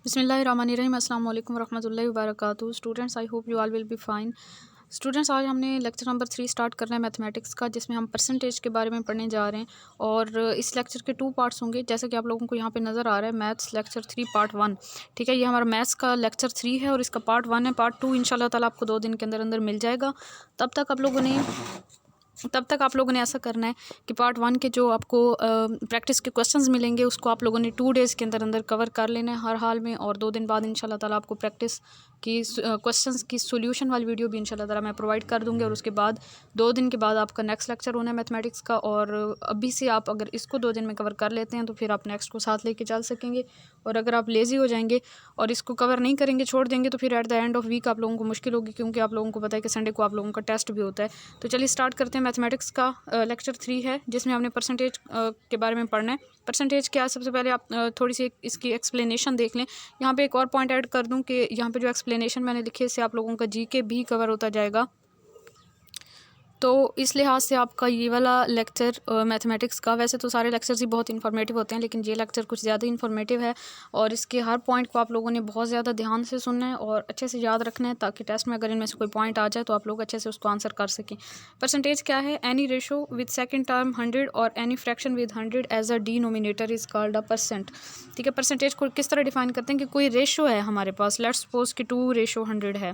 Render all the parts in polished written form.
बिस्मिल्लाहिर्रहमानिर्रहीम अस्सलाम वालेकुम वरहमतुल्लाहि वबरकातुहू। Students, I hope you all will be fine. Students, आज हमने लेक्चर नंबर 3 स्टार्ट करना है मैथमेटिक्स का, जिसमें हम परसेंटेज के बारे में पढ़ने जा रहे हैं। और इस लेक्चर के 2 पार्ट्स होंगे, जैसे कि आप लोगों को यहाँ पे नज़र आ रहा है, मैथ्स लेक्चर 3 पार्ट 1। ठीक है, ये हमारा मैथ्स का लेक्चर 3 है और इसका पार्ट 1 है। पार्ट 2 इंशाल्लाह ताला आपको 2 दिन के अंदर अंदर मिल जाएगा। तब तक आप लोगों ने ऐसा करना है कि पार्ट 1 के जो आपको प्रैक्टिस के क्वेश्चंस मिलेंगे, उसको आप लोगों ने 2 डेज़ के अंदर अंदर कवर कर लेना है हर हाल में। और 2 दिन बाद इंशाल्लाह ताला आपको प्रैक्टिस की क्वेश्चंस की सॉल्यूशन वाली वीडियो भी इंशाल्लाह ताला मैं प्रोवाइड कर दूँगी। और उसके बाद 2 दिन के बाद आपका नेक्स्ट लेक्चर होना है मैथमेटिक्स का। और अभी से आप अगर इसको 2 दिन में कवर कर लेते हैं तो फिर आप नेक्स्ट को साथ लेके चल सकेंगे। और अगर आप लेज़ी हो जाएंगे और इसको कवर नहीं करेंगे, छोड़ देंगे, तो फिर at the end of week आप लोगों को मुश्किल होगी, क्योंकि आप लोगों को पता है कि संडे को आप लोगों का टेस्ट भी होता है। तो चलिए स्टार्ट करते हैं। मैथमेटिक्स का लेक्चर 3 है, जिसमें हमने परसेंटेज के बारे में पढ़ना है। परसेंटेज क्या है, सबसे पहले आप थोड़ी सी इसकी एक्सप्लेनेशन देख लें। यहाँ पे एक और पॉइंट ऐड कर दूँ कि यहाँ पे जो एक्सप्लेनेशन मैंने लिखी है, इससे आप लोगों का जीके भी कवर होता जाएगा। तो इस लिहाज से आपका ये वाला लेक्चर मैथमेटिक्स का, वैसे तो सारे लेक्चर्स ही बहुत इन्फॉर्मेटिव होते हैं, लेकिन ये लेक्चर कुछ ज़्यादा इन्फॉर्मेटिव है। और इसके हर पॉइंट को आप लोगों ने बहुत ज़्यादा ध्यान से सुनना है और अच्छे से याद रखना है, ताकि टेस्ट में अगर इनमें से कोई पॉइंट आ जाए तो आप लोग अच्छे से उसको आंसर कर सकें। परसेंटेज क्या है? Any ratio with second term 100 और any fraction with 100 as a denominator is called a percent. ठीक है, परसेंटेज को किस तरह डिफाइन करते हैं कि कोई रेशो है हमारे पास, लेट्स सपोज कि 2:100 है।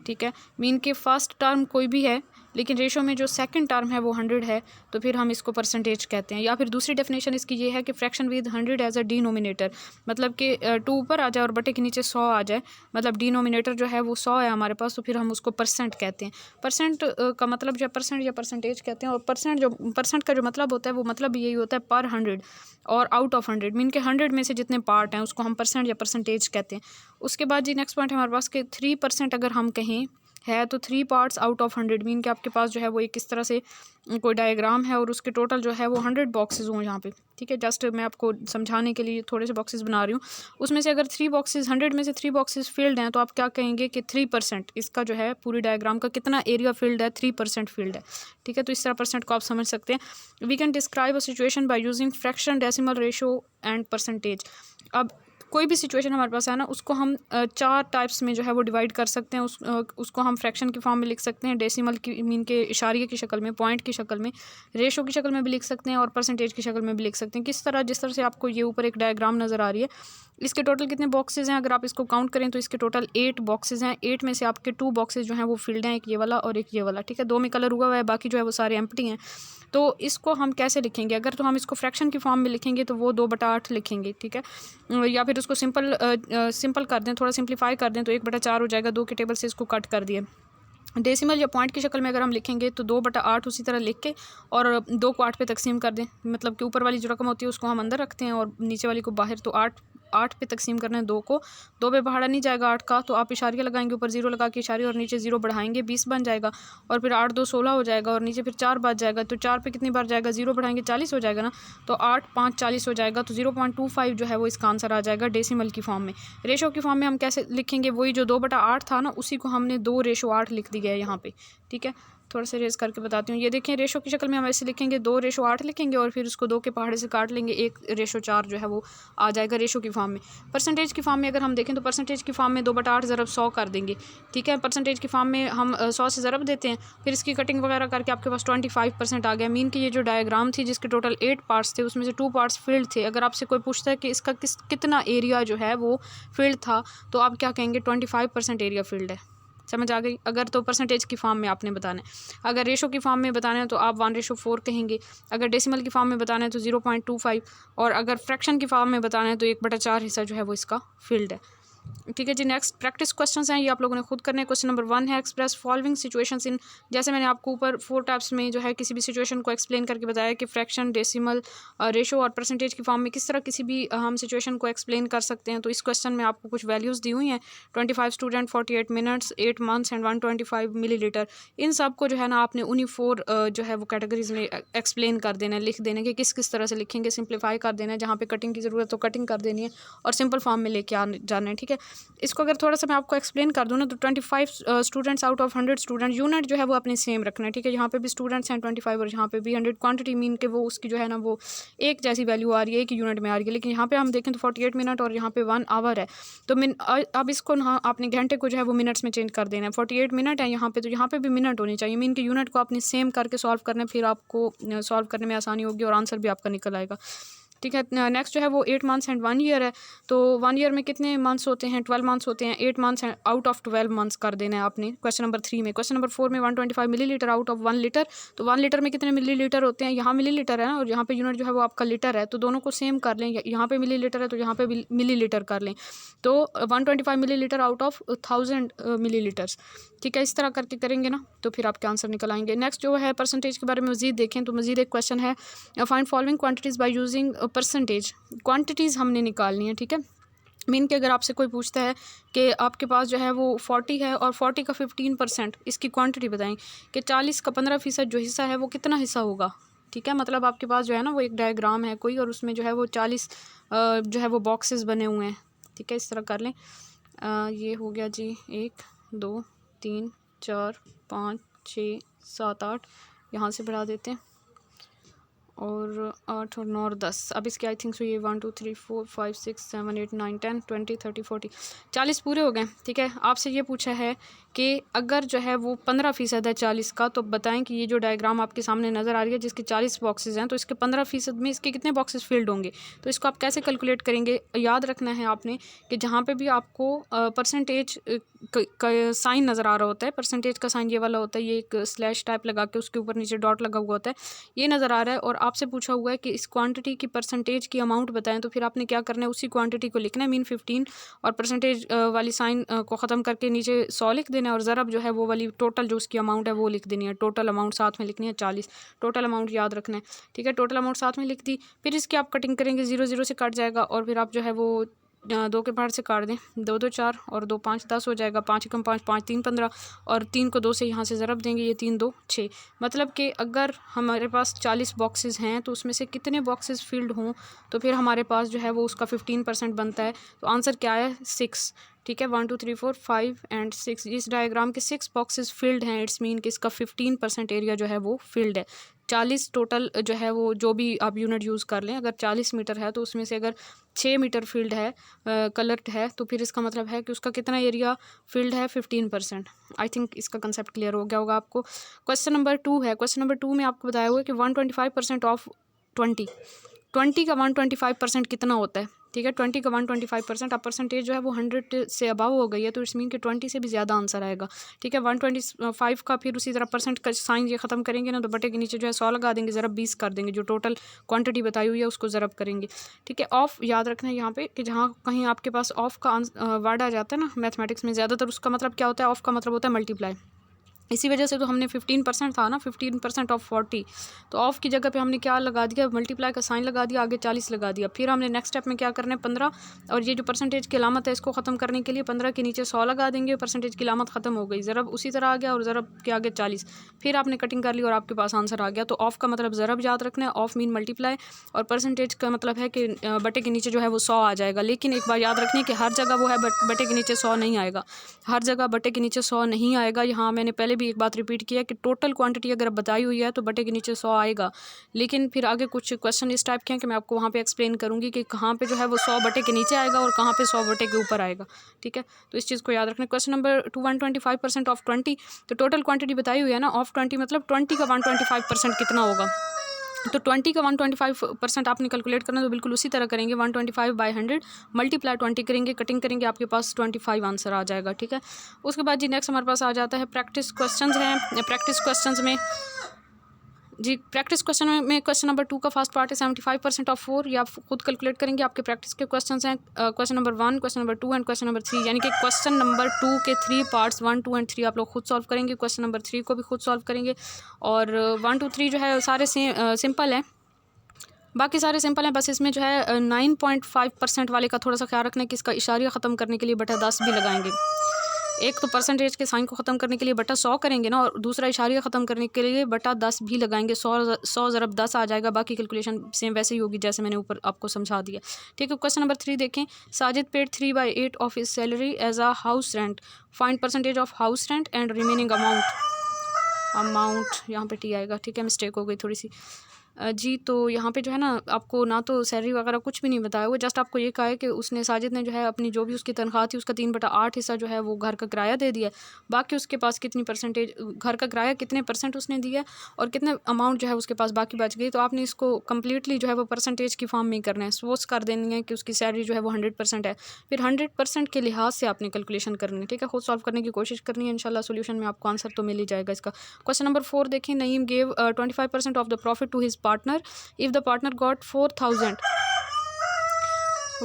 ठीक है, मीन के फर्स्ट टर्म कोई भी है, लेकिन रेशो में जो सेकंड टर्म है वो 100 है, तो फिर हम इसको परसेंटेज कहते हैं। या फिर दूसरी डेफिनेशन इसकी ये है कि fraction with 100 as a denominator, मतलब कि 2 ऊपर आ जाए और बटे के नीचे 100 आ जाए, मतलब डिनोमिनेटर जो है वो 100 है हमारे पास, तो फिर हम उसको परसेंट कहते हैं। परसेंट का मतलब जो है परसेंट या परसेंटेज कहते हैं। और परसेंट का जो मतलब होता है वो मतलब यही होता है पर 100 और आउट ऑफ 100, मीन के 100 में से जितने पार्ट हैं उसको हम परसेंट या परसेंटेज कहते हैं। उसके बाद जी नेक्स्ट पॉइंट हमारे पास के 3% अगर हम कहें है, तो 3 पार्ट्स आउट ऑफ 100, मीन के आपके पास जो है वो एक इस तरह से कोई डायग्राम है और उसके टोटल जो है वो 100 बॉक्सेस हों यहाँ पे। ठीक है, जस्ट मैं आपको समझाने के लिए थोड़े से बॉक्सेस बना रही हूँ। उसमें से अगर 3 बॉक्सेस 100 में से 3 बॉक्सेस फील्ड हैं, तो आप क्या कहेंगे कि 3% इसका जो है पूरी डायग्राम का कितना एरिया फील्ड है, 3% फील्ड है। ठीक है, तो इस तरह परसेंट को आप समझ सकते हैं। We can describe a situation by using fraction, decimal ratio and percentage. अब कोई भी सिचुएशन हमारे पास है ना, उसको हम 4 टाइप्स में जो है वो डिवाइड कर सकते हैं। उसको हम फ्रैक्शन की फॉर्म में लिख सकते हैं, डेसिमल की मीन के इशारिये की शक्ल में, पॉइंट की शक्ल में, रेशो की शक्ल में भी लिख सकते हैं और परसेंटेज की शक्ल में भी लिख सकते हैं। किस तरह? जिस तरह से आपको ये ऊपर एक डायग्राम नज़र आ रही है, इसके टोटल कितने बॉक्सेज हैं अगर आप इसको काउंट करें तो इसके टोटल 8 बॉक्सेज हैं। 8 में से आपके 2 बॉक्सेज जो हैं वो फील्ड हैं, एक ये वाला और एक ये वाला। ठीक है, 2 में कलर हुआ है, बाकी जो है वो सारे एम्प्टी हैं। तो इसको हम कैसे लिखेंगे? अगर तो हम इसको फ्रैक्शन की फॉर्म में लिखेंगे तो वो 2/8 लिखेंगे। ठीक है, या फिर उसको सिंपल कर दें, थोड़ा सिंप्लीफाई कर दें तो 1/4 हो जाएगा। 2 के टेबल से इसको कट कर दिए। डेसिमल या पॉइंट की शक्ल में अगर हम लिखेंगे तो 2/8 उसी तरह लिख के और 2 को 8 पे तकसीम कर दें, मतलब कि ऊपर वाली जो रकम होती है उसको हम अंदर रखते हैं और नीचे वाली को बाहर। तो 8 पे तकसीम करना है 2 को, 2 पे बढ़ा नहीं जाएगा 8 का, तो आप इशारिया लगाएंगे, ऊपर 0 लगा के इशारिया और नीचे 0 बढ़ाएंगे, 20 बन जाएगा। और फिर 8 2 16 हो जाएगा और नीचे फिर 4 बच जाएगा, तो 4 पे कितनी बार जाएगा, 0 बढ़ाएंगे 40 हो जाएगा ना, तो 8 5 40 हो जाएगा। तो 0.25 जो है वो इसका आंसर आ जाएगा डेसिमल की फॉर्म में। रेशो की फॉर्म में हम कैसे लिखेंगे? वही जो 2/8 था ना, उसी को हमने 2:8 लिख दिया है यहाँ पे। ठीक है, थोड़ा सा रेज करके बताती हूँ। ये देखें, रेशो की शक्ल में हम ऐसे लिखेंगे, 2:8 लिखेंगे और फिर उसको 2 के पहाड़े से काट लेंगे, 1:4 जो है वो आ जाएगा रेशो की फॉर्म में। परसेंटेज की फॉर्म में अगर हम देखें तो परसेंटेज की फॉर्म में 2/8 ज़रब 100 कर देंगे। ठीक है, परसेंटेज की फॉर्म में हम 100 से ज़रब देते हैं, फिर इसकी कटिंग वगैरह करके आपके पास 25% आ गया। मीन की ये जो डायग्राम थी जिसके टोटल 8 पार्ट्स थे, उसमें से 2 पार्ट्स फील्ड थे। अगर आपसे कोई पूछता है कि इसका कितना एरिया जो है वो फील्ड था, तो आप क्या कहेंगे? 25% एरिया फील्ड है। समझ आ गई? अगर तो परसेंटेज की फॉर्म में आपने बताना है। अगर रेशो की फॉर्म में बताना है तो आप 1:4 कहेंगे। अगर डेसिमल की फॉर्म में बताना है तो 0.25, और अगर फ्रैक्शन की फॉर्म में बताना है तो 1/4 हिस्सा जो है वो इसका फील्ड है। ठीक है जी, नेक्स्ट प्रैक्टिस क्वेश्चंस हैं, ये आप लोगों ने खुद करने हैं। क्वेश्चन नंबर 1 है, एक्सप्रेस फॉलोइंग सिचुएशंस इन, जैसे मैंने आपको ऊपर 4 टाइप्स में जो है किसी भी सिचुएशन को एक्सप्लेन करके बताया कि फ्रैक्शन, डेसिमल, रेशो और परसेंटेज की फॉर्म में किस तरह किसी भी हम सिचुएशन को एक्सप्लेन कर सकते हैं। तो इस क्वेश्चन में आपको कुछ वैल्यूज़ दी हुई हैं, 25 student, 48 minutes, 8 months and 125 millilitre. इन सब को जो है ना आपने उन्हीं 4 जो है वो कैटेगरीज में एक्सप्लेन कर देना है, लिख देना है कि किस किस तरह से लिखेंगे, सिंप्लीफाई कर देना है, जहाँ पे कटिंग की ज़रूरत तो कटिंग कर देनी है और सिंपल फॉर्म में लेके जाना है। ठीक है, इसको अगर थोड़ा सा मैं आपको एक्सप्लेन कर दूँ ना, तो 25 students out of 100 student, unit जो है वो अपने सेम रखना है, ठीक है। यहाँ पे भी स्टूडेंट्स हैं 25 और यहाँ पे भी 100, क्वांटिटी मीन के वो उसकी जो है ना वो एक जैसी वैल्यू आ रही है, एक यूनिट में आ रही है। लेकिन यहाँ पे हम देखें तो 48 मिनट और यहाँ पे 1 आवर है, तो अब इसको ना आपने घंटे को जो है वो मिनट्स में चेंज कर देना है। 48 मिनट है यहाँ पे, तो यहाँ पे भी मिनट होनी चाहिए। मीन के यूनिट को आपने सेम करके सॉल्व करना है, फिर आपको सॉल्व करने में आसानी होगी और आंसर भी आपका निकल आएगा, ठीक है। नेक्स्ट जो है वो 8 मंथ्स एंड 1 ईयर है, तो 1 ईयर में कितने मंथ्स होते हैं, 12 मंथ्स होते हैं। 8 मंथ्स आउट ऑफ 12 मंथ्स कर देना है आपने क्वेश्चन नंबर 3 में। क्वेश्चन नंबर 4 में 125 मिलीलीटर आउट ऑफ 1 लीटर, तो 1 लीटर में कितने मिलीलीटर होते हैं, यहाँ मिलीलीटर है ना और यहाँ पे यूनिट जो है वो आपका लीटर है, तो दोनों को सेम कर लें। यहाँ पे मिलीलीटर है तो यहाँ पे भी मिलीलीटर कर लें, तो 125 मिलीलीटर आउट ऑफ 1000 मिलीलीटर्स, ठीक है। इस तरह करके करेंगे ना तो फिर आपके आंसर निकल आएंगे। नेक्स्ट जो है परसेंटेज के बारे में मजीद देखें तो मजीद एक क्वेश्चन है, find following quantities by using percentage. Quantities हमने निकालनी है, ठीक है। मीन के अगर आपसे कोई पूछता है कि आपके पास जो है वो 40 है और 40 का 15%, इसकी क्वांटिटी बताएं कि 40 का 15% जो हिस्सा है वो कितना हिस्सा होगा, ठीक है। मतलब आपके पास जो है ना वो एक डायग्राम है कोई और उसमें जो है वो 40 जो है वो बॉक्सेस बने हुए हैं, ठीक है। इस तरह कर लें। ये हो गया जी 1 2 3 4 5 6 7 8, यहाँ से बढ़ा देते हैं और 8 और 9 और 10। अब इसके आई थिंक सो ये 1 2 3 4 5 6 7 8 9 10 20 30 40 40 पूरे हो गए, ठीक है। आपसे ये पूछा है कि अगर जो है वो 15% है 40 का, तो बताएं कि ये जो डायग्राम आपके सामने नज़र आ रही है जिसके 40 बॉक्सेस हैं, तो इसके 15% में इसके कितने बॉक्सेस फिल्ड होंगे। तो इसको आप कैसे कैलकुलेट करेंगे, याद रखना है आपने कि जहाँ पे भी आपको परसेंटेज का साइन नज़र आ रहा होता है, परसेंटेज का साइन ये वाला होता है, ये एक स्लैश टाइप लगा के उसके ऊपर नीचे डॉट लगा हुआ होता है, ये नज़र आ रहा है और आपसे पूछा हुआ है कि इस क्वांटिटी की परसेंटेज की अमाउंट बताएं, तो फिर आपने क्या करना है, उसी क्वांटिटी को लिखना है मीन 15 और परसेंटेज वाली साइन को ख़त्म करके नीचे 100 लिख देना है और ज़रब जो है वो वाली टोटल जो उसकी अमाउंट है वो लिख देनी है। टोटल अमाउंट साथ में लिखनी है 40, टोटल अमाउंट याद रखना है, ठीक है। टोटल अमाउंट साथ में लिख दी, फिर इसकी आप कटिंग करेंगे, 0 0 से कट जाएगा और फिर आप जो है वो 2 के बाहर से काट दें, 2 2 4 और 2 5 10 हो जाएगा, 5 एकम 5 5 3 15 और 3 को 2 से यहाँ से ज़रब देंगे, ये 3 2 6। मतलब कि अगर हमारे पास 40 बॉक्सेस हैं तो उसमें से कितने बॉक्सेस फिल्ड हों, तो फिर हमारे पास जो है वो उसका 15% बनता है। तो आंसर क्या है 6, ठीक है। 1 2 3 4 5 एंड 6, इस डायग्राम के 6 बॉक्सेस फिल्ड हैं, इट्स मीन कि इसका 15% एरिया जो है वो फिल्ड है। 40 टोटल जो है वो जो भी आप यूनिट यूज़ कर लें, अगर 40 मीटर है तो उसमें से अगर 6 मीटर फील्ड है कलर्ड है, तो फिर इसका मतलब है कि उसका कितना एरिया फील्ड है 15%। आई थिंक इसका कंसेप्ट क्लियर हो गया होगा आपको। क्वेश्चन नंबर 2 है, क्वेश्चन नंबर 2 में आपको बताया हुआ है कि 125% ऑफ 20 का 125% कितना होता है, ठीक है। 20 का 125%, अब परसेंटेज जो है वो 100 से अबाव हो गई है, तो इट्स मीन कि 20 से भी ज़्यादा आंसर आएगा, ठीक है। 125 का फिर उसी तरह परसेंट का साइन ये ख़त्म करेंगे ना, तो बटे के नीचे जो है 100 लगा देंगे, ज़रब 20 कर देंगे, जो टोटल क्वांटिटी बताई हुई है उसको ज़रब करेंगे, ठीक है। ऑफ याद रखना है यहाँ पे कि जहाँ कहीं आपके पास ऑफ का वर्ड आ जाता है ना मैथमेटिक्स में, ज़्यादातर उसका मतलब क्या होता है, ऑफ का मतलब होता है मल्टीप्लाई। इसी वजह से तो हमने 15% था ना, 15% ऑफ 40, तो ऑफ की जगह पे हमने क्या लगा दिया, मल्टीप्लाई का साइन लगा दिया, आगे 40 लगा दिया। फिर हमने नेक्स्ट स्टेप में क्या करना है 15, और ये जो परसेंटेज की अलामत है इसको ख़त्म करने के लिए 15 के नीचे 100 लगा देंगे, परसेंटेज की अलामत ख़त्म हो गई, ज़रब उसी तरह आ गया और ज़रब के आगे 40, फिर आपने कटिंग कर ली और आपके पास आंसर आ गया। तो ऑफ का मतलब ज़रब याद रखना है, ऑफ मीन मल्टीप्लाई, और परसेंटेज का मतलब है कि बटे के नीचे जो है वो 100 आ जाएगा। लेकिन एक बार याद रखनी कि हर जगह वो है बटे के नीचे 100 नहीं आएगा, हर जगह बटे के नीचे 100 नहीं आएगा। यहाँ मैंने पहले भी एक बात रिपीट किया कि टोटल क्वांटिटी अगर बताई हुई है तो बटे के नीचे 100 आएगा, लेकिन फिर आगे कुछ क्वेश्चन इस टाइप के हैं कि मैं आपको वहाँ पे एक्सप्लेन करूँगी कि कहाँ पे जो है वो 100 बटे के नीचे आएगा और कहाँ पे 100 बटे के ऊपर आएगा, ठीक है। तो इस चीज़ को याद रखना। क्वेश्चन नंबर 125% ऑफ 20, तो टोटल क्वांटिटी बताई हुई है ना ऑफ 20, मतलब 20 का 125% कितना होगा, तो 20 का 125% आपने कैलकुलेट करना, तो बिल्कुल उसी तरह करेंगे, 125/100 मल्टीप्लाई 20 करेंगे, कटिंग करेंगे, आपके पास 25 आंसर आ जाएगा, ठीक है। उसके बाद जी नेक्स्ट हमारे पास आ जाता है प्रैक्टिस क्वेश्चंस हैं। प्रैक्टिस क्वेश्चंस में जी प्रैक्टिस क्वेश्चन में क्वेश्चन नंबर 2 का फर्स्ट पार्ट है 75% ऑफ 4, या आप खुद कैलकुलेट करेंगे। आपके प्रैक्टिस के क्वेश्चंस हैं question number 1, question number 2 and question number 3, यानी कि क्वेश्चन नंबर 2 के 3 पार्ट्स 1 2 एंड 3 आप लोग खुद सॉल्व करेंगे, क्वेश्चन नंबर 3 को भी खुद सॉल्व करेंगे, और 1 2 3 जो है सारे सिंपल हैं, बाकी सारे सिंपल हैं। बस इसमें जो है 9.5% वाले का थोड़ा सा ख्याल रखना है कि इसका इशारिया ख़त्म करने के लिए बटा 10 भी लगाएंगे। एक तो परसेंटेज के साइन को ख़त्म करने के लिए बटा 100 करेंगे ना, और दूसरा इशारिया ख़त्म करने के लिए बटा 10 भी लगाएंगे। 100 ज़रब 10 आ जाएगा। बाकी कैलकुलेशन सेम वैसे ही होगी जैसे मैंने ऊपर आपको समझा दिया। ठीक है, क्वेश्चन नंबर 3 देखें। Sajid paid 3/8 of his salary as a house rent, find percentage of house rent and remaining amount यहाँ पे टी आएगा। ठीक है, मिस्टेक हो गई थोड़ी सी जी। तो यहाँ पे जो है ना, आपको ना तो सैलरी वगैरह कुछ भी नहीं बताया हुआ, जस्ट आपको ये कहा है कि उसने, साजिद ने जो है अपनी जो भी उसकी तनख्वाह थी उसका 3/8 हिस्सा जो है वो घर का किराया दे दिया। बाकी उसके पास कितनी परसेंटेज घर का किराया कितने परसेंट उसने दिया और कितने अमाउंट जो है उसके पास बाकी बच गई। तो आपने इसको कम्प्लीटली जो है वो परसेंटेज की फॉर्म में करना है। सपोज कर देनी है कि उसकी सैलरी जो है वो 100% है, फिर 100% के लिहाज से आपने कैलकुलेशन करनी है। ठीक है, खुद सॉल्व करने की कोशिश करनी है, इंशाल्लाह सोल्यूशन में आपको आंसर तो मिल ही जाएगा इसका। क्वेश्चन नंबर 4 देखें। Naeem gave 25% of the profit to his partner, if the partner got 4,000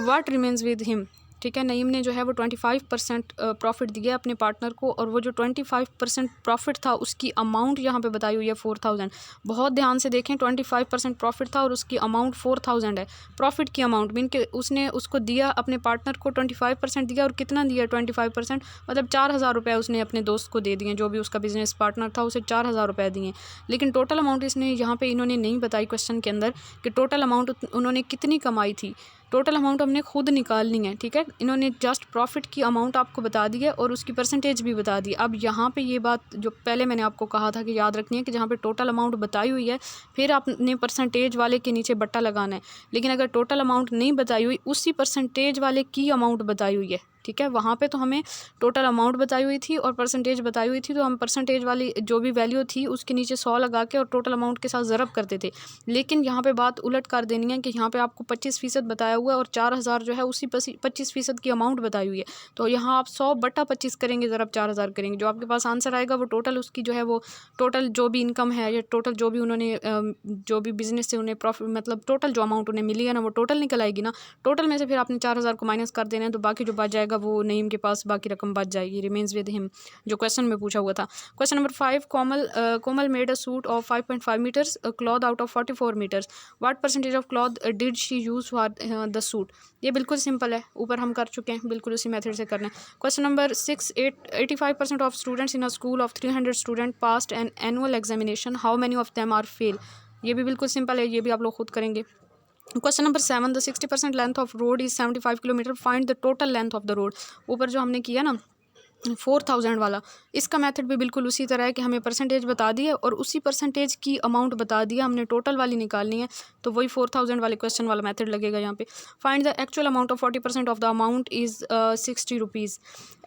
what remains with him। ठीक है, नईम ने जो है वो 25% प्रॉफिट दिया अपने पार्टनर को, और वो जो 25% प्रॉफिट था उसकी अमाउंट यहाँ पे बताई हुई है 4,000। बहुत ध्यान से देखें, 25% प्रॉफिट था और उसकी अमाउंट 4,000 है। प्रॉफिट की अमाउंट मीन के उसने उसको दिया, अपने पार्टनर को 25% दिया, और कितना दिया 25%, मतलब 4,000 रुपये उसने अपने दोस्त को दे दिए, जो भी उसका बिजनेस पार्टनर था उसे 4,000 रुपये दिए। लेकिन टोटल अमाउंट इसने यहाँ पे इन्होंने नहीं बताई क्वेश्चन के अंदर कि टोटल अमाउंट उन्होंने कितनी कमाई थी। टोटल अमाउंट हमने खुद निकालनी है। ठीक है, इन्होंने जस्ट प्रॉफिट की अमाउंट आपको बता दी है और उसकी परसेंटेज भी बता दी। अब यहाँ पे ये बात जो पहले मैंने आपको कहा था कि याद रखनी है कि जहाँ पे टोटल अमाउंट बताई हुई है फिर आपने परसेंटेज वाले के नीचे बट्टा लगाना है। लेकिन अगर टोटल अमाउंट नहीं बताई हुई, उसी परसेंटेज वाले की अमाउंट बताई हुई है, ठीक है, वहाँ पे तो हमें टोटल अमाउंट बताई हुई थी और परसेंटेज बताई हुई थी, तो हम परसेंटेज वाली जो भी वैल्यू थी उसके नीचे 100 लगा के और टोटल अमाउंट के साथ ज़रब करते थे। लेकिन यहाँ पे बात उलट कर देनी है कि यहाँ पे आपको 25% बताया हुआ है और 4,000 जो है उसी 25% की अमाउंट बताई हुई है। तो यहाँ आप 100/25 करेंगे, ज़रब 4,000 करेंगे, जो आपके पास आंसर आएगा वो टोटल उसकी जो है वो टोटल जो भी इनकम है या टोटल जो भी उन्होंने जो भी बिज़नेस से उन्हें प्रॉफिट, मतलब टोटल जो अमाउंट उन्हें मिली है ना, वो टोटल निकल आएगी ना। टोटल में से फिर आपने 4,000 को माइनस कर देना है, तो बाकी जो बच जाएगा वो नईम के पास बाकी रकम बच जाएगी। रिमेन्स विद हिम, जो क्वेश्चन में पूछा हुआ था। Question number 5। Komal made a suit of 5.5 metres cloth out of 44 metres, what percentage of cloth did she use for the suit. ये बिल्कुल सिंपल है, ऊपर हम कर चुके हैं, बिल्कुल उसी मेथड से करना है। Question number 6। 85% of students in a school of 300 student passed an annual examination, how many of them are fail. ये भी बिल्कुल सिंपल है, ये भी आप लोग खुद करेंगे। Question number 7। The 60% length of road is 75 kilometre, find the total length of the road. ऊपर जो हमने किया ना 4,000 वाला, इसका मेथड भी बिल्कुल उसी तरह है कि हमें परसेंटेज बता दी है और उसी परसेंटेज की अमाउंट बता दिया, हमने टोटल वाली निकालनी है, तो वही 4,000 वाले क्वेश्चन वाला मेथड लगेगा यहाँ पे। Find the actual amount of 40% of the amount is 60 rupees.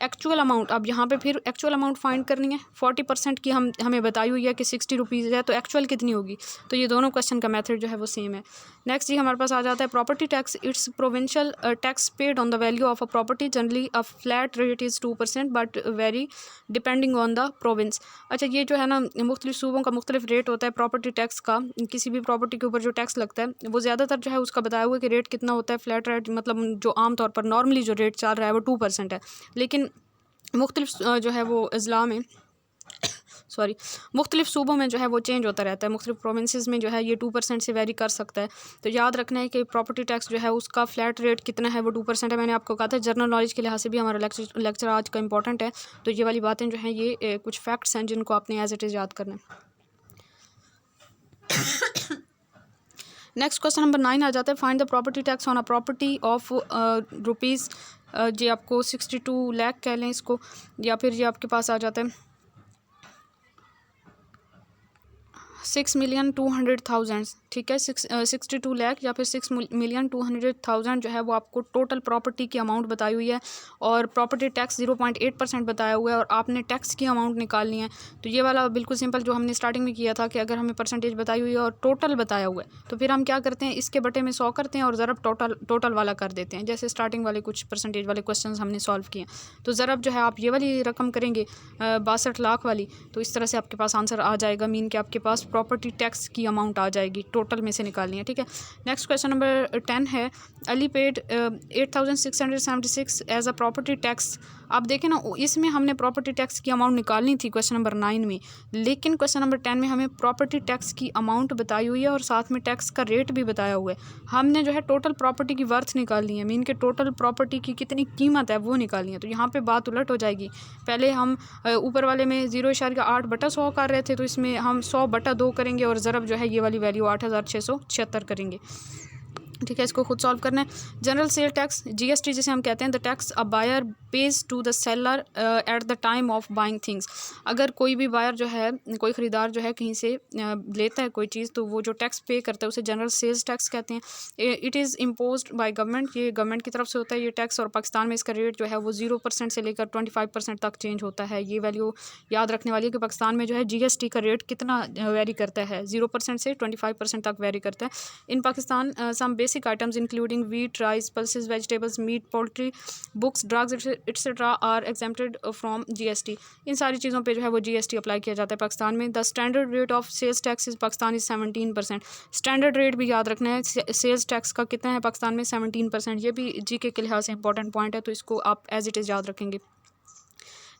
Actual amount, अब यहाँ पे फिर एक्चुअल अमाउंट फाइंड करनी है। 40% की हमें बताई हुई है कि 60 रुपीज़ है, तो एक्चुअल कितनी होगी, तो ये दोनों क्वेश्चन का मेथड जो है वो सेम है। नेक्स्ट जी हमारे पास आ जाता है property tax. It's provincial tax paid on the value of a property, generally a flat rate is 2% but very depending on the province. अच्छा, ये जो है ना मुख्तलिफ सूबों का मुख्तलिफ रेट होता है प्रॉपर्टी टैक्स का। किसी भी प्रॉपर्टी के ऊपर जो टैक्स लगता है वो ज़्यादातर जो है उसका बताया हुआ है कि रेट कितना होता है। फ्लैट रेट मतलब जो आमतौर पर नॉर्मली जो रेट चल रहा है वो 2% है, लेकिन मुख्तलिफ जो है वो अज़ला में मुख्तलिफ सूबों में जो है वो चेंज होता रहता है। मुख्तलिफ प्रोविंसेस में जो है ये 2% से वेरी कर सकता है। तो याद रखना है कि प्रॉपर्टी टैक्स जो है उसका फ्लैट रेट कितना है, वो 2% है। मैंने आपको कहा था जनरल नॉलेज के लिहाज से भी हमारा लेक्चर आज का इंपॉर्टेंट है। तो ये वाली बातें जो हैं ये कुछ फैक्ट्स हैं जिनको आपने एज इट इज़ याद करना है। नेक्स्ट क्वेश्चन नंबर 9 आ जाता है। Find the property tax on a property of rupees, जी आपको 62 लाख कह लें इसको, या फिर ये आपके पास आ जाता है 6,200,000, ठीक है, 62 लाख या फिर 6,200,000 जो है वो आपको टोटल प्रॉपर्टी की अमाउंट बताई हुई है और प्रॉपर्टी टैक्स 0.8% बताया हुआ है और आपने टैक्स की अमाउंट निकालनी है। तो ये वाला बिल्कुल सिंपल जो हमने स्टार्टिंग में किया था कि अगर हमें परसेंटेज बताई हुई है और टोटल बताया हुआ है तो फिर हम क्या करते हैं, इसके बटे में 100 करते हैं और ज़रब टोटल वाला कर देते हैं, जैसे स्टार्टिंग वाले कुछ परसेंटेज वाले क्वेश्चन हमने सॉल्व किए। तो ज़रब जो है आप ये वाली रकम करेंगे 62 लाख वाली, तो इस तरह से आपके पास आंसर आ जाएगा। मीन कि आपके पास प्रॉपर्टी टैक्स की अमाउंट आ जाएगी, टोटल में से निकालनी है, ठीक है। नेक्स्ट क्वेश्चन नंबर 10 है, Ali paid 8676 as a property tax. आप देखें ना, इसमें हमने प्रॉपर्टी टैक्स की अमाउंट निकालनी थी क्वेश्चन नंबर 9 में, लेकिन क्वेश्चन नंबर 10 में हमें प्रॉपर्टी टैक्स की अमाउंट बताई हुई है और साथ में टैक्स का रेट भी बताया हुआ है। हमने जो है टोटल प्रॉपर्टी की वर्थ निकालनी है, मीन के टोटल प्रॉपर्टी की कितनी कीमत है वो निकालनी है। तो यहाँ पे बात उलट हो जाएगी। पहले हम ऊपर वाले में 0.8/100 कर रहे थे, तो इसमें हम 100/2 करेंगे और ज़रब जो है ये वाली वैल्यू 8676 करेंगे, ठीक है। इसको खुद सॉल्व करना है। जनरल सेल टैक्स, जीएसटी जिसे हम कहते हैं, the tax a buyer pays to the seller at the time of buying things. अगर कोई भी बायर जो है, कोई ख़रीदार जो है कहीं से लेता है कोई चीज़, तो वो जो टैक्स पे करता है उसे जनरल सेल्स टैक्स कहते हैं। It is imposed by government, ये गवर्नमेंट की तरफ से होता है ये टैक्स। और पाकिस्तान में इसका रेट जो है वो 0% से लेकर 25% तक चेंज होता है। ये वैल्यू याद रखने वाली है कि पाकिस्तान में जो है जीएसटी का रेट कितना वेरी करता है, 0% से 25% तक वेरी करता है। In Pakistan some basic items including wheat, rice, pulses, vegetables, meat, poultry, books, drugs etcetera are exempted from GST. इन सारी चीज़ों पे जो है वो जीएसटी अप्लाई किया जाता है पाकिस्तान में। The standard rate of sales tax is Pakistan is 17%। Standard rate भी याद रखना है, सेल्स टैक्स का कितना है पाकिस्तान में, 17%। ये भी जीके के लिहाज से इंपॉर्टेंट पॉइंट है, तो इसको आप एज इट इज़ याद रखेंगे।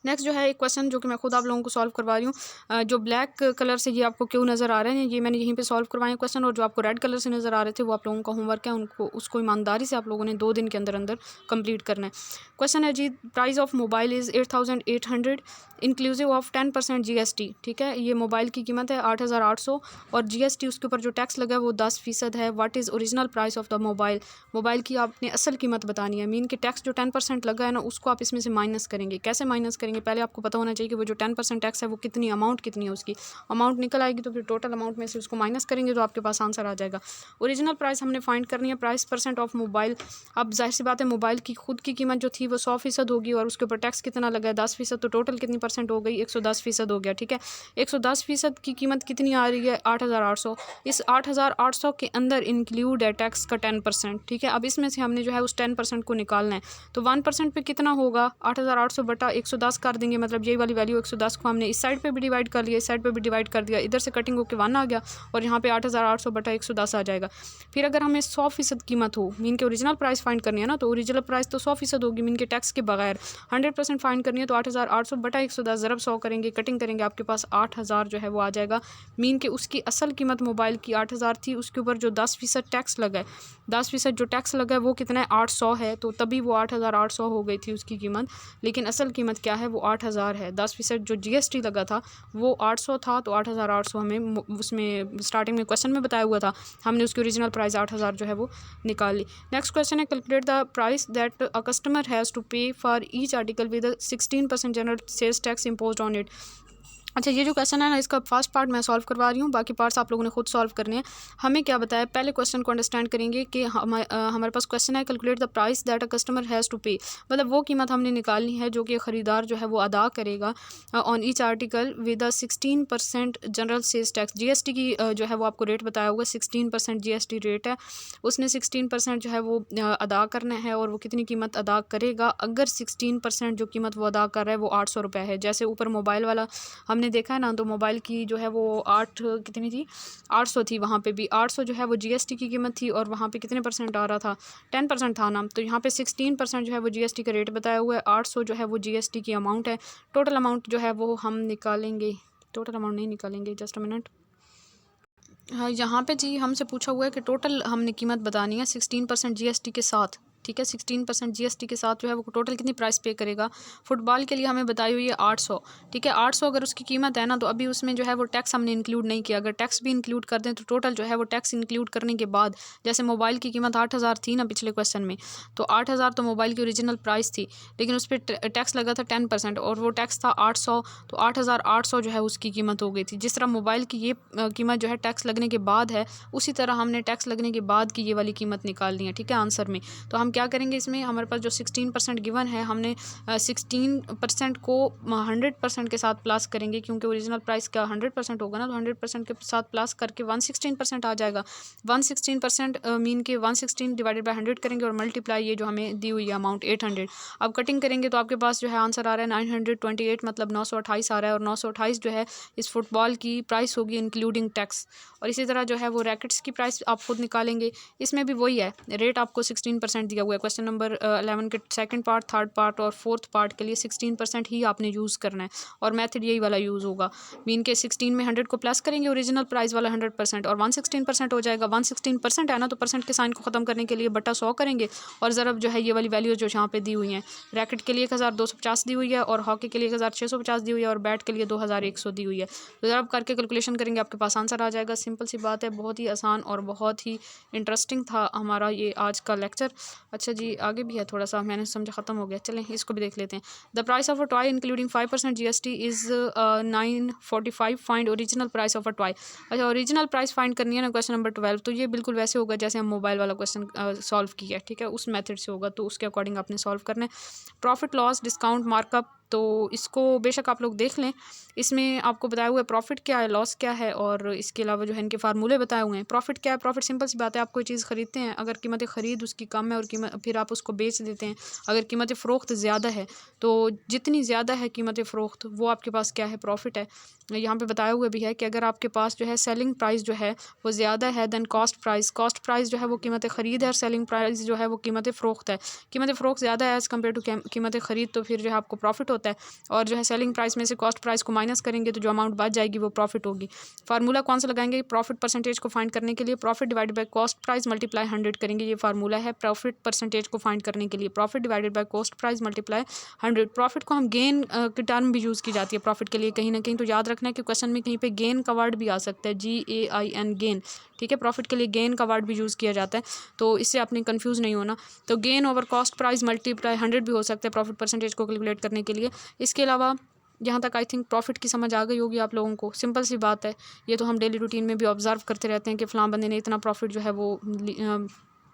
नेक्स्ट जो है एक क्वेश्चन जो कि मैं खुद आप लोगों को सॉल्व करवा रही हूँ। जो ब्लैक कलर से ये आपको क्यों नज़र आ रहे हैं, ये मैंने यहीं पे सॉल्व करवाए क्वेश्चन, और जो आपको रेड कलर से नज़र आ रहे थे वो आप लोगों का होमवर्क है, उसको ईमानदारी से आप लोगों ने 2 दिन के अंदर अंदर कंप्लीट करना है। क्वेश्चन है जी, price of mobile is 8800 inclusive of 10% GST, ठीक है। ये मोबाइल की कीमत है 8800 और जीएसटी उसके ऊपर जो टैक्स लगा है वो 10% है। What is original price of the mobile, mobile की आपने असल कीमत बतानी है। मीन कि टैक्स जो 10% लगा है ना, उसको आप इसमें से माइनस करेंगे। कैसे माइनस करेंगे, पहले आपको पता होना चाहिए कि वो जो 10% टैक्स है वो कितनी अमाउंट कितनी है, उसकी अमाउंट निकल आएगी तो फिर टोटल अमाउंट में से उसको माइनस करेंगे तो आपके पास आंसर आ जाएगा। ओरिजिनल प्राइस हमने फाइंड करनी है, प्राइस % ऑफ मोबाइल। अब जाहिर सी बात है मोबाइल की खुद की कीमत जो थी वो 100% होगी और उसके ऊपर टैक्स कितना लगा है 10%, तो टोटल कितनी % हो गई, 110% हो गया, ठीक है। 110% की कीमत कितनी आ रही है, 8800। इस 8800 के अंदर इंक्लूड है टैक्स का 10%, ठीक है। अब इसमें से हमने जो है उस 10% को निकालना है, तो 1% पे कितना होगा, 8800 बटा 110 कर देंगे, मतलब यही वाली वैल्यू 110 को हमने इस साइड पे भी डिवाइड कर लिया, इस साइड पे भी डिवाइड कर दिया, इधर से कटिंग होकर 1 आ गया और यहाँ पे 8800 बटा 110 आ जाएगा। फिर अगर हमें 100% कीमत हो, मीन के ओरिजिनल प्राइस फाइंड करनी है ना, तो ओरिजिनल प्राइस तो 100% होगी, मीन के टैक्स के बगैर। 100% फाइंड करनी है तो 8800 बटा 110 ज़रब 100 करेंगे, कटिंग करेंगे, आपके पास 8000 जो है वो आ जाएगा। मीन के उसकी असल कीमत मोबाइल की 8000 थी, उसके ऊपर जो 10% टैक्स लगा है, 10% जो टैक्स लगा है वो कितना है, 800 है, तो तभी वो 8800 हो गई थी उसकी कीमत। लेकिन असल कीमत क्या है, वो 8000 है। 10% जो जीएसटी लगा था वो 800 था, तो 8800 हमें उसमें स्टार्टिंग में क्वेश्चन में बताया हुआ था, हमने उसकी ओरिजिनल प्राइस 8000 जो है वो निकाल ली। नेक्स्ट क्वेश्चन है, calculate the price that a customer has to pay for each article with 16% general sales tax imposed on it. अच्छा, ये जो क्वेश्चन है ना, इसका फर्स्ट पार्ट मैं सॉल्व करवा रही हूँ, बाकी पार्ट्स आप लोगों ने खुद सॉल्व करने हैं। हमें क्या बताया, पहले क्वेश्चन को अंडरस्टैंड करेंगे कि हमारे पास क्वेश्चन है, calculate the price that a customer has to pay, मतलब वो कीमत हमने निकालनी है जो कि ख़रीदार जो है वो अदा करेगा on each article with 16% general sales tax. GST की जो है वो आपको रेट बताया हुआ, 16% जीएसटी रेट है, उसने 16% जो है वो अदा करना है, और वो कितनी कीमत अदा करेगा, अगर 16% जो कीमत वो अदा कर रहा है वो 800 रुपये है। जैसे ऊपर मोबाइल वाला हमने देखा है ना, तो मोबाइल की जो है वो 8 थी, 800 थी, वहाँ पे भी 800 जो है वो जीएसटी की कीमत थी, और वहाँ पे कितने % आ रहा था, 10% था ना, तो यहाँ पे 16% जो है वो जीएसटी का रेट बताया हुआ है, 800 जो है वो जीएसटी की अमाउंट है। टोटल अमाउंट जो है वो हम निकालेंगे, टोटल अमाउंट नहीं निकालेंगे, जस्ट अ मिनट। हाँ, यहाँ पे जी हमसे पूछा हुआ है कि टोटल हमने कीमत बतानी है 16% जीएसटी के साथ, ठीक है। 16% जीएसटी के साथ जो है वो टोटल कितनी प्राइस पे करेगा। फुटबॉल के लिए हमें बताई हुई है 800, ठीक है। 800 अगर उसकी कीमत है ना, तो अभी उसमें जो है वो टैक्स हमने इंक्लूड नहीं किया। अगर टैक्स भी इंक्लूड कर दें तो टोटल जो है वो टैक्स इंक्लूड करने के बाद, जैसे मोबाइल की कीमत 8000 थी ना पिछले क्वेश्चन में, तो 8000 तो मोबाइल की ओरिजिनल प्राइस थी, लेकिन उस पर टैक्स लगा था 10% और वो टैक्स था 800, तो 8800 जो है उसकी कीमत हो गई थी। जिस तरह मोबाइल की ये कीमत जो है टैक्स लगने के बाद है, उसी तरह हमने टैक्स लगने के बाद की ये वाली कीमत निकालनी है, ठीक है, आंसर में। तो हम हम क्या करेंगे, इसमें हमारे पास जो 16% गिवन है, हमने 16% को 100% के साथ प्लस करेंगे, क्योंकि ओरिजिनल प्राइस का 100% होगा ना, तो 100% के साथ प्लस करके 116% आ जाएगा। 116% मीन के 116 डिवाइडेड बाय 100 करेंगे और मल्टीप्लाई ये जो हमें दी हुई है अमाउंट 800। अब कटिंग करेंगे तो आपके पास जो है आंसर आ रहा है 928, मतलब 928 आ रहा है, और 928 जो है इस फुटबॉल की प्राइस होगी इंक्लूडिंग टैक्स। और इसी तरह जो है वो रैकेट्स की प्राइस आप खुद निकालेंगे। इसमें भी वही है, रेट आपको 16% दिया हुआ है। क्वेश्चन नंबर 11 के सेकंड पार्ट, थर्ड पार्ट और फोर्थ पार्ट के लिए 16% ही आपने यूज़ करना है, और मेथड यही वाला यूज़ होगा। मीन के 16 में 100 को प्लस करेंगे, ओरिजिनल प्राइस वाला 100%, और 116% हो जाएगा। 116% है ना, तो परसेंट के साइन को ख़त्म करने के लिए बटा 100 करेंगे, और ज़रब जो है ये वाली वैल्यू जो यहाँ पे दी हुई हैं। रैकेट के लिए 1250 दी हुई है, और हॉकी के लिए 1650 दी हुई है, और बैट के लिए 2100 दी हुई है। तो ज़रा करके कैलकुलेशन करेंगे, आपके पास आंसर आ जाएगा। सिंपल सी बात है, बहुत ही आसान और बहुत ही इंटरेस्टिंग था हमारा ये आज का लेक्चर। अच्छा जी, आगे भी है थोड़ा सा, मैंने समझा ख़त्म हो गया, चलें इसको भी देख लेते हैं। The price of a toy including 5% GST is 945, find original price of a toy. अच्छा, ओरिजिनल प्राइस फाइंड करनी है ना, क्वेश्चन नंबर 12, तो ये बिल्कुल वैसे होगा जैसे हम मोबाइल वाला क्वेश्चन सॉल्व किया है, ठीक है, उस मेथड से होगा, तो उसके अकॉर्डिंग आपने सॉल्व करना है। प्रॉफिट, लॉस, डिस्काउंट, मार्कअप, तो इसको बेशक आप लोग देख लें। इसमें आपको बताया हुआ है प्रॉफिट क्या है, लॉस क्या है, और इसके अलावा जो है इनके फार्मूले बताए हुए हैं। प्रॉफिट क्या है? प्रॉफिट सिंपल सी बात है, आप कोई चीज़ ख़रीदते हैं, अगर कीमत ख़रीद उसकी कम है और कीमत फिर आप उसको बेच देते हैं, अगर कीमत फ़रोख्त ज़्यादा है, तो जितनी ज़्यादा है कीमत फ़रोख्त, वो आपके पास क्या है, प्रॉफिट है। यहाँ पे बताया हुआ भी है कि अगर आपके पास जो है सेलिंग प्राइस जो है वो ज़्यादा है दैन कॉस्ट प्राइस जो है वो कीमत ख़रीद है, और सेलिंग प्राइस जो है वो कीमत फ़रोख्त है। कीमत फ़रोख्त ज़्यादा है एज़ कम्पेयर टू कीमत ख़रीद, तो फिर जो है आपको प्रॉफिट होता है, और जो है सेलिंग प्राइस में से कॉस्ट प्राइस को माइनस करेंगे तो जो अमाउंट बच जाएगी वो प्रॉफिट होगी। फार्मूला कौन सा लगाएंगे प्रॉफिट परसेंटेज को फाइंड करने के लिए? Profit divided by cost price multiply 100 करेंगे, ये फार्मूला है प्रॉफिट परसेंटेज को फाइंड करने के लिए। Profit divided by cost price multiply 100। Profit को हम गेन के टर्म भी यूज़ की जाती है प्रॉफिट के लिए कहीं ना कहीं, तो याद रखना है कि क्वेश्चन में कहीं पे गेन का वर्ड भी आ सकता है, GAIN गेन, ठीक है। प्रॉफिट के लिए गेन का वर्ड भी यूज़ किया जाता है, तो इससे आपने कंफ्यूज नहीं होना। तो gain over cost price multiply 100 भी हो सकता है प्रॉफिट परसेंटेज को कैलकुलेट करने के लिए। इसके अलावा यहाँ तक आई थिंक प्रॉफिट की समझ आ गई होगी आप लोगों को। सिंपल सी बात है, ये तो हम डेली रूटीन में भी ऑब्जर्व करते रहते हैं कि फ़लाँ बंदे ने इतना प्रॉफिट जो है वो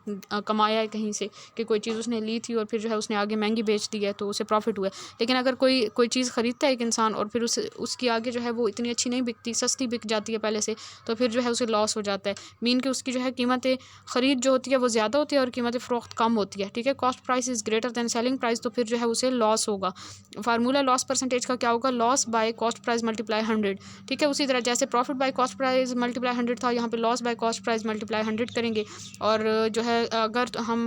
कमाया है कहीं से, कि कोई चीज़ उसने ली थी और फिर जो है उसने आगे महंगी बेच दी है, तो उसे प्रॉफिट हुआ है। लेकिन अगर कोई चीज़ ख़रीदता है एक इंसान और फिर उसकी आगे जो है वो इतनी अच्छी नहीं बिकती, सस्ती बिक जाती है पहले से, तो फिर जो है उसे लॉस हो जाता है। मीन कि उसकी जो है कीमत ख़रीद जो होती है वो ज़्यादा होती है और कीमत फ़रोख्त कम होती है, ठीक है। Cost price is greater than selling price, तो फिर जो है उसे लॉस होगा। फार्मूला लॉस परसेंटेज का क्या होगा? Loss by cost price multiply 100, ठीक है। उसी तरह जैसे profit by cost price multiply 100 था, यहाँ पे loss by cost price multiply 100 करेंगे। और जो है अगर हम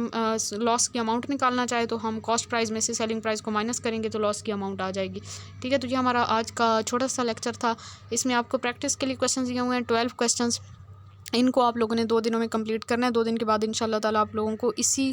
लॉस की अमाउंट निकालना चाहे तो हम कॉस्ट प्राइस में से सेलिंग प्राइस को माइनस करेंगे तो लॉस की अमाउंट आ जाएगी, ठीक है। तो ये हमारा आज का छोटा सा लेक्चर था। इसमें आपको प्रैक्टिस के लिए क्वेश्चन दिए हुए हैं 12 क्वेश्चंस। इनको आप लोगों ने 2 दिनों में कंप्लीट करना है। 2 दिन के बाद इंशाल्लाह ताला आप लोगों को इसी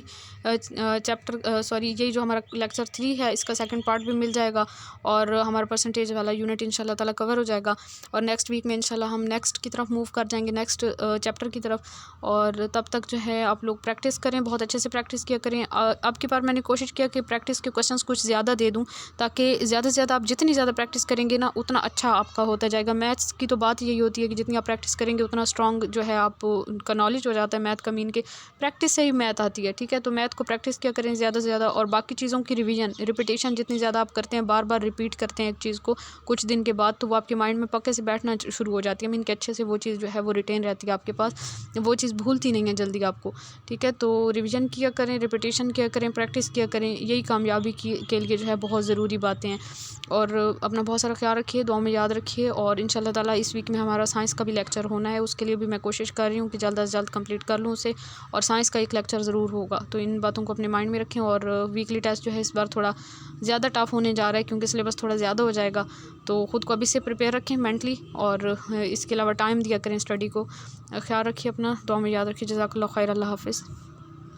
यही जो हमारा लेक्चर 3 है इसका सेकंड पार्ट भी मिल जाएगा, और हमारा परसेंटेज वाला यूनिट इंशाल्लाह ताला कवर हो जाएगा। और नेक्स्ट वीक में इंशाल्लाह हम नेक्स्ट की तरफ मूव कर जाएंगे, नेक्स्ट चैप्टर की तरफ। और तब तक जो है आप लोग प्रैक्टिस करें, बहुत अच्छे से प्रैक्टिस किया करें। अब की बार मैंने कोशिश किया कि प्रैक्टिस के क्वेश्चन कुछ ज़्यादा दे दूँ, ताकि ज़्यादा से ज़्यादा आप जितनी ज़्यादा प्रैक्टिस करेंगे ना उतना अच्छा आपका होता जाएगा। मैथ्स की तो बात यही होती है कि जितनी आप प्रैक्टिस करेंगे उतना स्ट्रॉन्ग जो है आपका नॉलेज हो जाता है मैथ का। मीन के प्रैक्टिस से ही मैथ आती है, ठीक है। तो मैथ को प्रैक्टिस क्या करें ज़्यादा से ज़्यादा, और बाकी चीज़ों की रिपीटेशन जितनी ज़्यादा आप करते हैं, बार बार रिपीट करते हैं एक चीज़ को कुछ दिन के बाद, तो वो आपके माइंड में पक्के से बैठना शुरू हो जाती है। मीन के अच्छे से वो चीज़ जो है वो रिटेन रहती है आपके पास, वो चीज़ भूलती नहीं है जल्दी आपको, ठीक है। तो रिविज़न किया करें, रिपीटेशन किया करें, प्रैक्टिस किया करें, यही कामयाबी के लिए जो है बहुत ज़रूरी बातें हैं। और अपना बहुत सारा ख्याल रखिए, दुआ में याद रखिए। और इंशाल्लाह ताला इस वीक में हमारा साइंस का भी लेक्चर होना है, उसके लिए भी मैं कोशिश कर रही हूँ कि जल्द से जल्द कंप्लीट कर लूँ उसे, और साइंस का एक लेक्चर ज़रूर होगा। तो इन बातों को अपने माइंड में रखें। और वीकली टेस्ट जो है इस बार थोड़ा ज़्यादा टफ होने जा रहा है, क्योंकि सिलेबस थोड़ा ज़्यादा हो जाएगा, तो ख़ुद को अभी से प्रिपेयर रखें मेंटली, और इसके अलावा टाइम दिया करें स्टडी को। ख्याल रखिए अपना, दुआ में याद रखिए। जज़ाकल्लाह खैर, अल्लाह हाफ़िज़।